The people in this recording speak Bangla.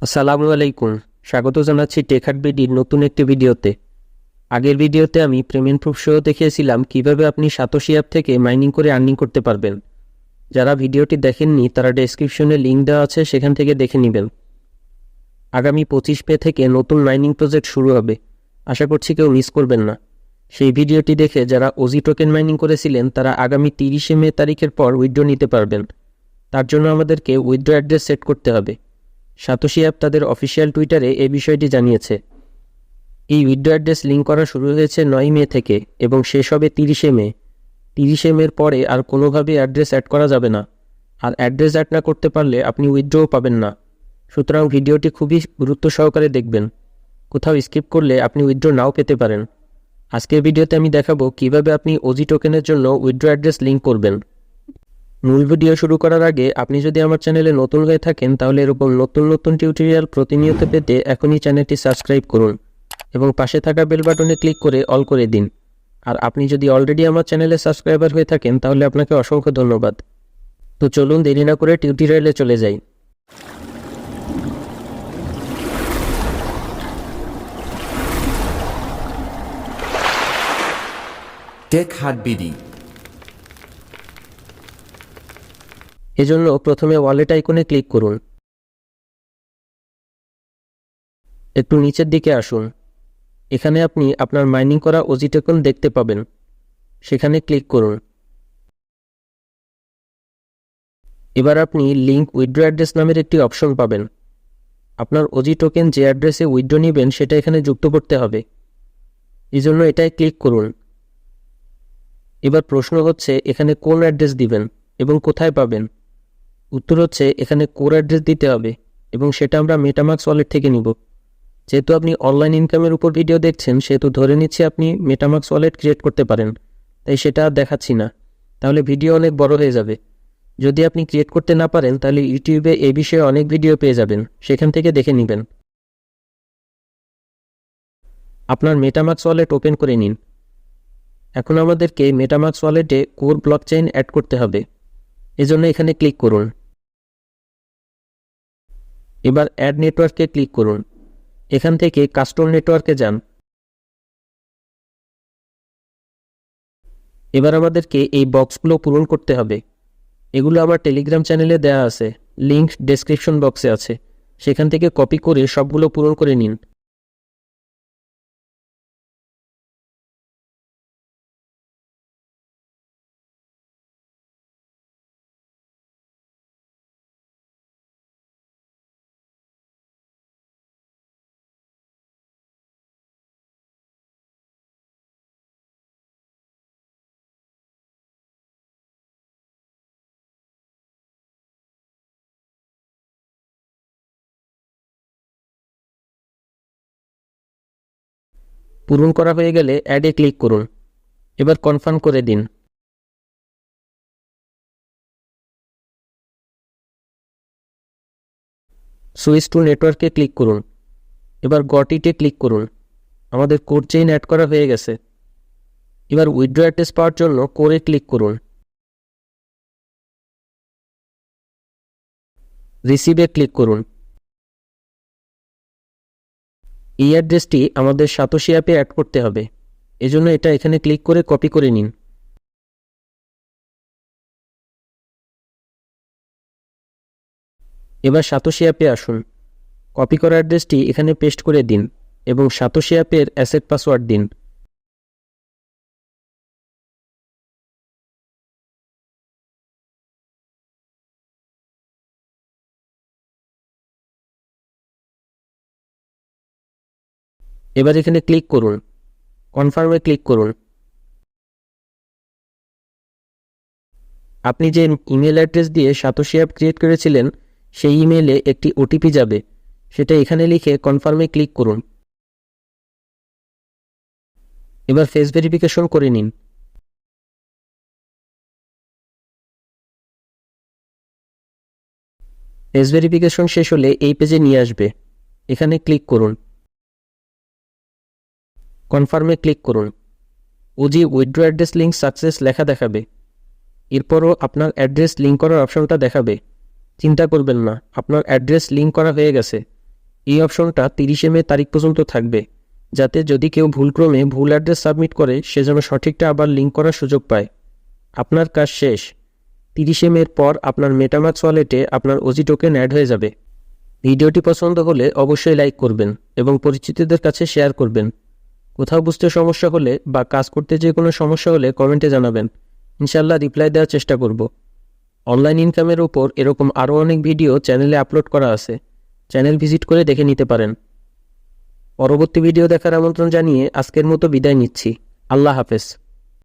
আসসালামু আলাইকুম। স্বাগত জানাচ্ছি টেকহাট বিডির নতুন একটি ভিডিওতে। আগের ভিডিওতে আমি পেমেন্ট প্রুফ সহ দেখিয়েছিলাম কিভাবে আপনি সাতোশি অ্যাপ থেকে মাইনিং করে আর্নিং করতে পারবেন। যারা ভিডিওটি দেখেননি তারা ডেসক্রিপশনে লিঙ্ক দেওয়া আছে, সেখান থেকে দেখে নেবেন। আগামী 25 মে থেকে নতুন মাইনিং প্রজেক্ট শুরু হবে, আশা করছি কেউ মিস করবেন না। সেই ভিডিওটি দেখে যারা ওজি টোকেন মাইনিং করেছিলেন তারা আগামী 30 মে তারিখের পর উইথড্র নিতে পারবেন। তার জন্য আমাদেরকে উইথড্র অ্যাড্রেস সেট করতে হবে। সাতোশি অ্যাপ তাদের অফিসিয়াল টুইটারে এই বিষয়টি জানিয়েছে। এই উইথড্র অ্যাড্রেস লিঙ্ক করা শুরু হয়েছে 9 মে থেকে এবং শেষ হবে 30 মে। 30 মের পরে আর কোনোভাবে অ্যাড্রেস অ্যাড করা যাবে না, আর অ্যাড্রেস অ্যাড না করতে পারলে আপনি উইথড্রও পাবেন না। সুতরাং ভিডিওটি খুবই গুরুত্ব সহকারে দেখবেন, কোথাও স্কিপ করলে আপনি উইথড্র নাও পেতে পারেন। আজকের ভিডিওতে আমি দেখাবো কিভাবে আপনি ওজি টোকেনের জন্য উইথড্র অ্যাড্রেস লিঙ্ক করবেন। মূল ভিডিও শুরু করার আগে আপনি যদি আমার চ্যানেলে নতুন হয়ে থাকেন তাহলে এরকম নতুন নতুন টিউটোরিয়াল প্রতিনিয়ত পেতে এখনই চ্যানেলটি সাবস্ক্রাইব করুন এবং পাশে থাকা বেল বাটনে ক্লিক করে অল করে দিন। আর আপনি যদি অলরেডি আমার চ্যানেলে সাবস্ক্রাইবার হয়ে থাকেন তাহলে আপনাকে অসংখ্য ধন্যবাদ। তো চলুন দেরি না করে টিউটোরিয়ালে চলে যাই। টেকহাট বিডি। এজন্য প্রথমে ওয়ালেট আইকনে ক্লিক করুন। একটু নিচের দিকে আসুন। এখানে আপনি আপনার মাইনিং করা ওজি টোকেন দেখতে পাবেন, সেখানে ক্লিক করুন। এবার আপনি লিঙ্ক উইথড্র অ্যাড্রেস নামের একটি অপশন পাবেন। আপনার ওজি টোকেন যে অ্যাড্রেসে উইথড্র নেবেন সেটা এখানে যুক্ত করতে হবে, এই জন্য এটায় ক্লিক করুন। এবার প্রশ্ন হচ্ছে এখানে কোন অ্যাড্রেস দিবেন এবং কোথায় পাবেন। উত্তর হচ্ছে এখানে কোর অ্যাড্রেস দিতে হবে এবং সেটা আমরা মেটামাক্স ওয়ালেট থেকে নিব। যেহেতু আপনি অনলাইন ইনকামের উপর ভিডিও দেখছেন সেহেতু ধরে নিচ্ছি আপনি মেটামাক্স ওয়ালেট ক্রিয়েট করতে পারেন, তাই সেটা আর দেখাচ্ছি না, তাহলে ভিডিও অনেক বড় হয়ে যাবে। যদি আপনি ক্রিয়েট করতে না পারেন তাহলে ইউটিউবে এই বিষয়ে অনেক ভিডিও পেয়ে যাবেন, সেখান থেকে দেখে নেবেন। আপনার মেটামাক্স ওয়ালেট ওপেন করে নিন। এখন আমাদেরকে মেটামাক্স ওয়ালেটে কোর ব্লকচেইন অ্যাড করতে হবে, এজন্য এখানে ক্লিক করুন। এবার অ্যাড নেটওয়ার্কে ক্লিক করুন। এখান থেকে কাস্টম নেটওয়ার্কে যান। এবার আমাদেরকে এই বক্সগুলো পূরণ করতে হবে। এগুলো আমার টেলিগ্রাম চ্যানেলে দেয়া আছে, লিঙ্ক ডেসক্রিপশন বক্সে আছে, সেখান থেকে কপি করে সবগুলো পূরণ করে নিন। পূরণ করা হয়ে গেলে অ্যাডে ক্লিক করুন। এবার কনফার্ম করে দিন। সুইচ টু নেটওয়ার্কে ক্লিক করুন। এবার গট ইটে ক্লিক করুন। আমাদের কোর চেইন অ্যাড করা হয়ে গেছে। এবার উইথড্র অ্যাড্রেস পাওয়ার জন্য কোরে ক্লিক করুন। রিসিভে ক্লিক করুন। এই অ্যাড্রেসটি আমাদের সাতোশি অ্যাপে অ্যাড করতে হবে, এজন্য এটা এখানে ক্লিক করে কপি করে নিন। এবার সাতোশি অ্যাপে আসুন। কপি করা অ্যাড্রেসটি এখানে পেস্ট করে দিন এবং সাতোশি অ্যাপের অ্যাসেট পাসওয়ার্ড দিন। এবার এখানে ক্লিক করুন, কনফার্মে ক্লিক করুন। আপনি যে ইমেল অ্যাড্রেস দিয়ে সাতোশি অ্যাপ ক্রিয়েট করেছিলেন সেই ইমেলে একটি ওটিপি যাবে, সেটা এখানে লিখে কনফার্মে ক্লিক করুন। এবার ফেস ভেরিফিকেশন করে নিন। ফেস ভেরিফিকেশন শেষ হলে এই পেজে নিয়ে আসবে, এখানে ক্লিক করুন। কনফার্মে ক্লিক করুন। OG withdraw address link success লেখা দেখাবে। এরপরও আপনার অ্যাড্রেস লিঙ্ক করার অপশনটা দেখাবে। চিন্তা করবেন না, আপনার অ্যাড্রেস লিঙ্ক করা হয়ে গেছে। এই অপশনটা 30 মে তারিখ পর্যন্ত থাকবে, যাতে যদি কেউ ভুলক্রমে ভুল অ্যাড্রেস সাবমিট করে সে যেন সঠিকটা আবার লিঙ্ক করার সুযোগ পায়। আপনার কাজ শেষ। 30 মের পর আপনার মেটামাক্স ওয়ালেটে আপনার ওজি টোকেন অ্যাড হয়ে যাবে। ভিডিওটি পছন্দ হলে অবশ্যই লাইক করবেন এবং পরিচিতদের কাছে শেয়ার করবেন। কোথাও বুঝতে সমস্যা হলে বা কাজ করতে যে কোনো সমস্যা হলে কমেন্টে জানাবেন, ইনশাল্লাহ রিপ্লাই দেওয়ার চেষ্টা করব। অনলাইন ইনকামের উপর এরকম আরও অনেক ভিডিও চ্যানেলে আপলোড করা আছে, চ্যানেল ভিজিট করে দেখে নিতে পারেন। পরবর্তী ভিডিও দেখার আমন্ত্রণ জানিয়ে আজকের মতো বিদায় নিচ্ছি। আল্লাহ হাফেজ।